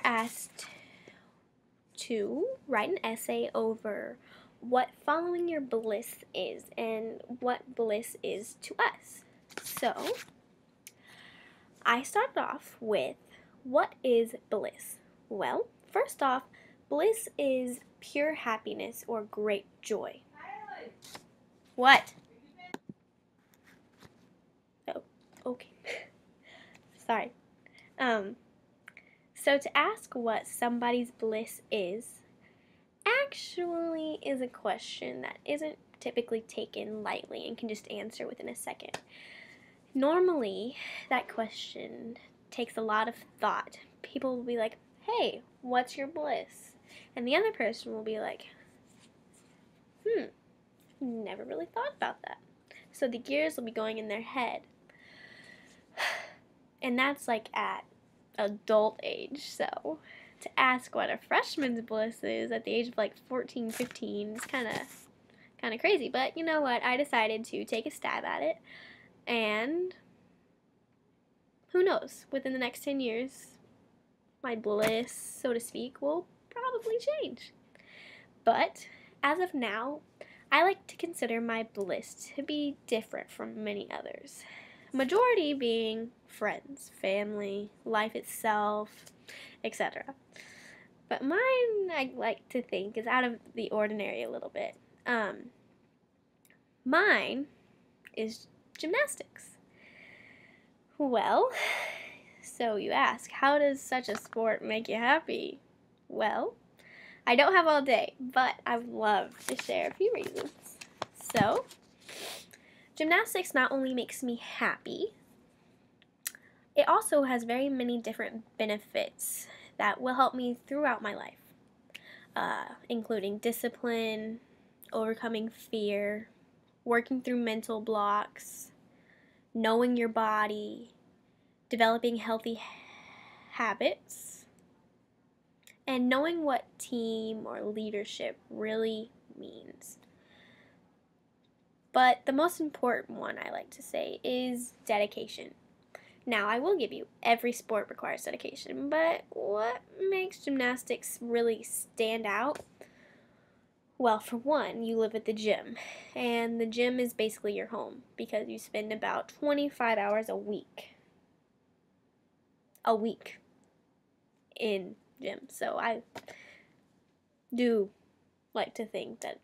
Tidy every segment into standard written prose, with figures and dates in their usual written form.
asked to write an essay over what following your bliss is and what bliss is to us. So, I started off with, what is bliss? Well, first off, bliss is pure happiness or great joy. What? Oh, okay. Sorry. So to ask what somebody's bliss is actually is a question that isn't typically taken lightly and can just answer within a second. Normally, that question takes a lot of thought. People will be like, hey, what's your bliss? And the other person will be like, never really thought about that. So the gears will be going in their head. And that's like at adult age. So to ask what a freshman's bliss is at the age of like 14, 15 is kind of crazy. But you know what? I decided to take a stab at it. And who knows? Within the next 10 years, my bliss, so to speak, will probably change. But as of now, I like to consider my bliss to be different from many others. Majority being friends, family, life itself, etc. But mine, I like to think, is out of the ordinary a little bit. Mine is gymnastics. Well, so you ask, how does such a sport make you happy? Well, I don't have all day, but I would love to share a few reasons. So, gymnastics not only makes me happy, it also has very many different benefits that will help me throughout my life, including discipline, overcoming fear, working through mental blocks, knowing your body, developing healthy habits, and knowing what team or leadership really means. But the most important one, I like to say, is dedication. Now, I will give you, every sport requires dedication, but what makes gymnastics really stand out? Well, for one, you live at the gym, and the gym is basically your home because you spend about 25 hours a week in gym. So I do like to think that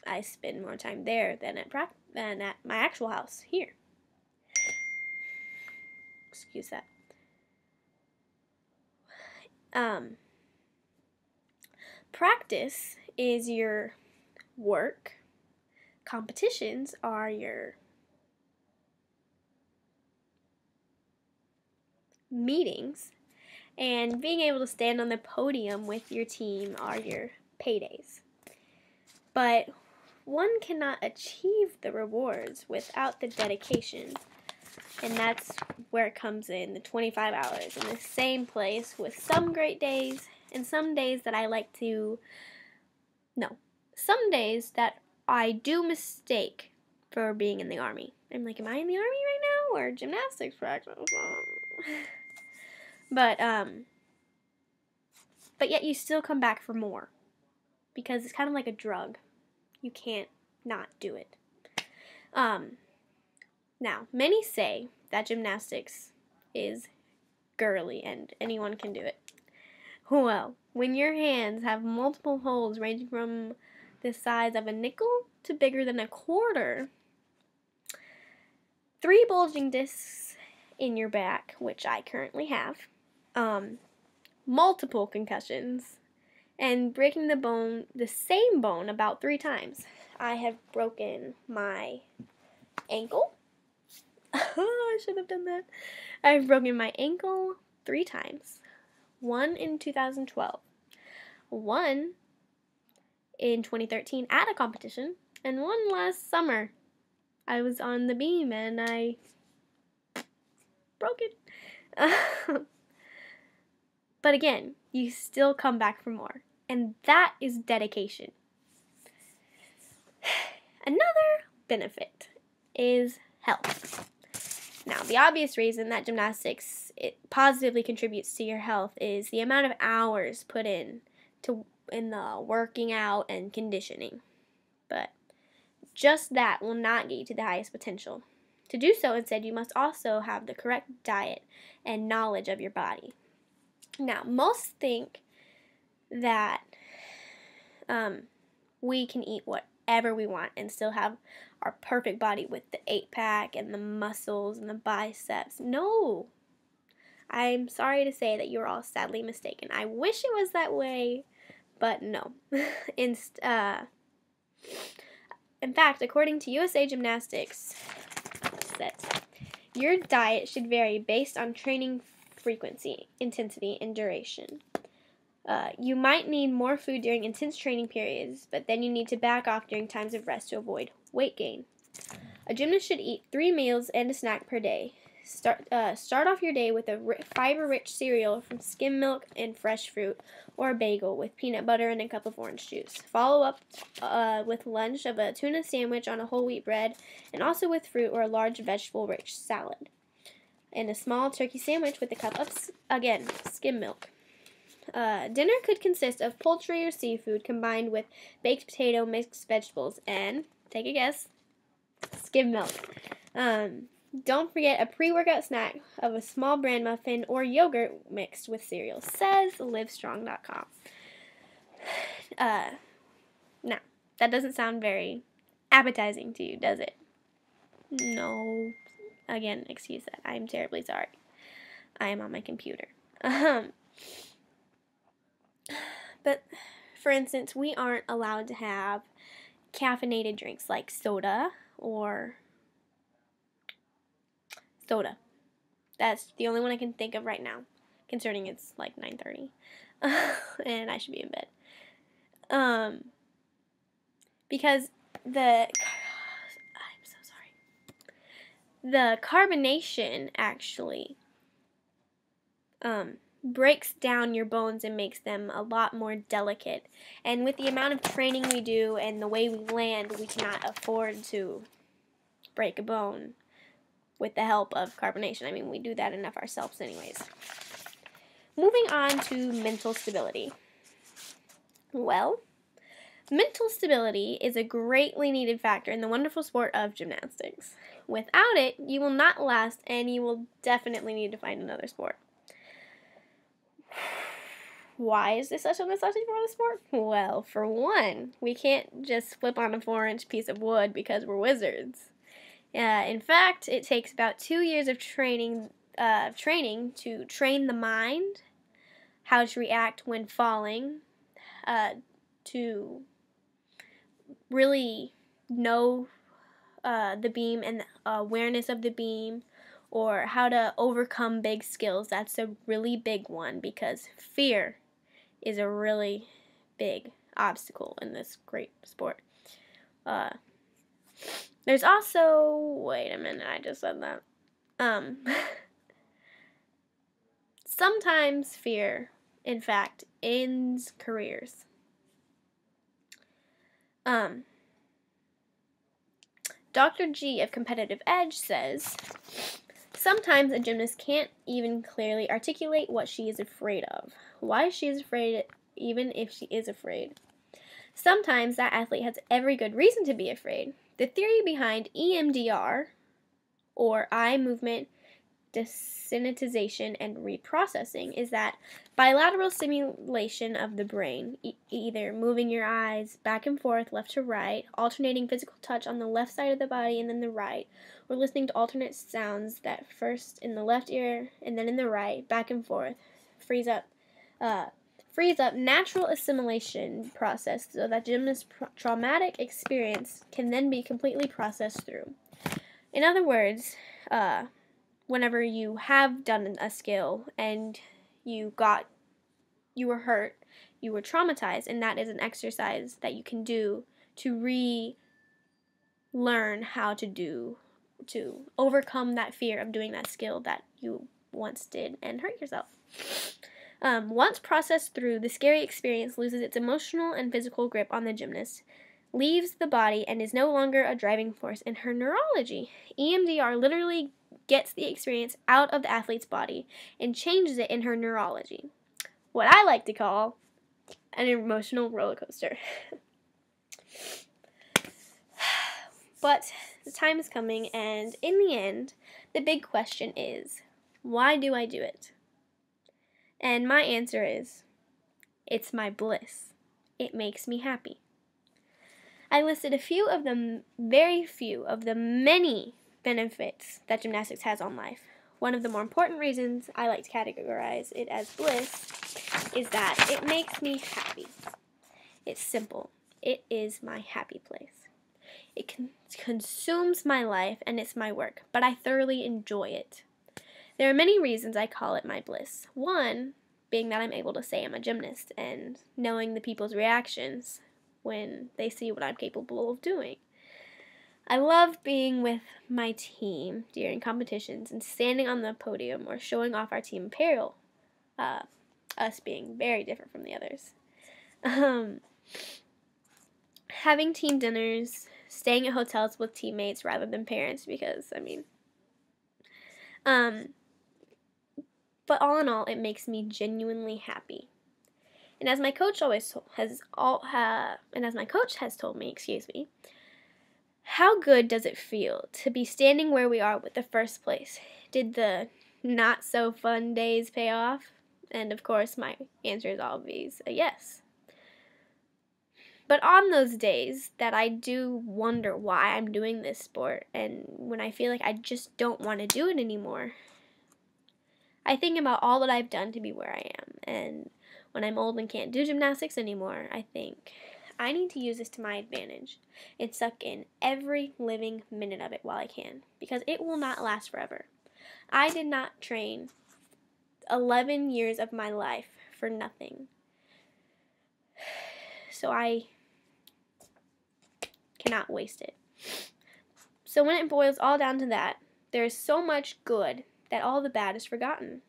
I spend more time there than at my actual house here. Excuse that. Practice is your work. Competitions are your meetings. And being able to stand on the podium with your team are your paydays. But one cannot achieve the rewards without the dedication. And that's where it comes in, the 25 hours in the same place with some great days and some days that some days that I do mistake for being in the Army. I'm like, am I in the Army right now or gymnastics practice? But yet you still come back for more because it's kind of like a drug. You can't not do it. Now, many say that gymnastics is girly and anyone can do it. Well, when your hands have multiple holes ranging from the size of a nickel to bigger than a quarter, 3 bulging discs in your back, which I currently have, multiple concussions, and breaking the same bone about 3 times. I have broken my ankle. I should have done that. I've broken my ankle 3 times. One in 2012. One in 2013 at a competition. And one last summer. I was on the beam and I broke it. But again, you still come back for more. And that is dedication. Another benefit is health. Now, the obvious reason that gymnastics positively contributes to your health is the amount of hours put in the working out and conditioning. But just that will not get you to the highest potential. To do so, instead, you must also have the correct diet and knowledge of your body. Now, most think that we can eat whatever we want and still have our perfect body with the 8-pack and the muscles and the biceps. No. I'm sorry to say that you're all sadly mistaken. I wish it was that way, but no. In fact, according to USA Gymnastics, it says, your diet should vary based on training frequency, intensity, and duration. You might need more food during intense training periods, but then you need to back off during times of rest to avoid weight gain. A gymnast should eat 3 meals and a snack per day. Start off your day with a fiber-rich cereal from skim milk and fresh fruit, or a bagel with peanut butter and a cup of orange juice. Follow up with lunch of a tuna sandwich on a whole wheat bread, and also with fruit or a large vegetable-rich salad. And a small turkey sandwich with a cup of, again, skim milk. Dinner could consist of poultry or seafood combined with baked potato, mixed vegetables, and, take a guess, skim milk. Don't forget a pre-workout snack of a small bran muffin or yogurt mixed with cereal, says livestrong.com. Now, that doesn't sound very appetizing to you, does it? No. Again, excuse that. I'm terribly sorry. I am on my computer. But, for instance, we aren't allowed to have caffeinated drinks like soda or soda. That's the only one I can think of right now, concerning it's like 9:30, and I should be in bed. Because I'm so sorry. The carbonation actually breaks down your bones and makes them a lot more delicate. And with the amount of training we do and the way we land, we cannot afford to break a bone with the help of carbonation. I mean, we do that enough ourselves anyways. Moving on to mental stability. Well, mental stability is a greatly needed factor in the wonderful sport of gymnastics. Without it, you will not last, and you will definitely need to find another sport. Why is this such a necessity for the sport? Well, for one, we can't just flip on a 4-inch piece of wood because we're wizards. In fact, it takes about 2 years of training to train the mind, how to react when falling, to really know the beam and the awareness of the beam, or how to overcome big skills. That's a really big one because fear is a really big obstacle in this great sport. There's also, wait a minute, I just said that. Sometimes fear, in fact, ends careers. Dr. G of Competitive Edge says, sometimes a gymnast can't even clearly articulate what she is afraid of. Why she is afraid, even if she is afraid. Sometimes that athlete has every good reason to be afraid. The theory behind EMDR, or eye movement desensitization and reprocessing, is that bilateral stimulation of the brain, either moving your eyes back and forth, left to right, alternating physical touch on the left side of the body and then the right, or listening to alternate sounds that first in the left ear and then in the right, back and forth, frees up natural assimilation process so that gymnast's traumatic experience can then be completely processed through. In other words, whenever you have done a skill and you were hurt, you were traumatized, and that is an exercise that you can do to relearn how to overcome that fear of doing that skill that you once did and hurt yourself. Once processed through, the scary experience loses its emotional and physical grip on the gymnast, leaves the body, and is no longer a driving force in her neurology. EMDR literally gets the experience out of the athlete's body and changes it in her neurology. What I like to call an emotional roller coaster. But the time is coming, and in the end, the big question is, why do I do it? And my answer is, it's my bliss. It makes me happy. I listed very few of the many benefits that gymnastics has on life. One of the more important reasons I like to categorize it as bliss is that it makes me happy. It's simple. It is my happy place. It consumes my life and it's my work, but I thoroughly enjoy it. There are many reasons I call it my bliss. One being that I'm able to say I'm a gymnast and knowing the people's reactions when they see what I'm capable of doing. I love being with my team during competitions and standing on the podium or showing off our team apparel, us being very different from the others. Having team dinners, staying at hotels with teammates rather than parents because, but all in all, it makes me genuinely happy. And as my coach has told me, how good does it feel to be standing where we are with the first place? Did the not so fun days pay off? And of course, my answer is always a yes. But on those days that I do wonder why I'm doing this sport, and when I feel like I just don't want to do it anymore, I think about all that I've done to be where I am. And when I'm old and can't do gymnastics anymore, I think I need to use this to my advantage and suck in every living minute of it while I can, because it will not last forever. I did not train 11 years of my life for nothing. So I cannot waste it. So when it boils all down to that, there is so much good that all the bad is forgotten.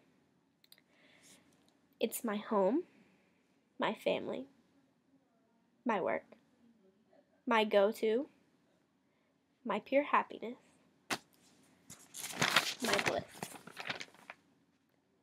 It's my home, my family, my work, my go-to, my pure happiness, my bliss.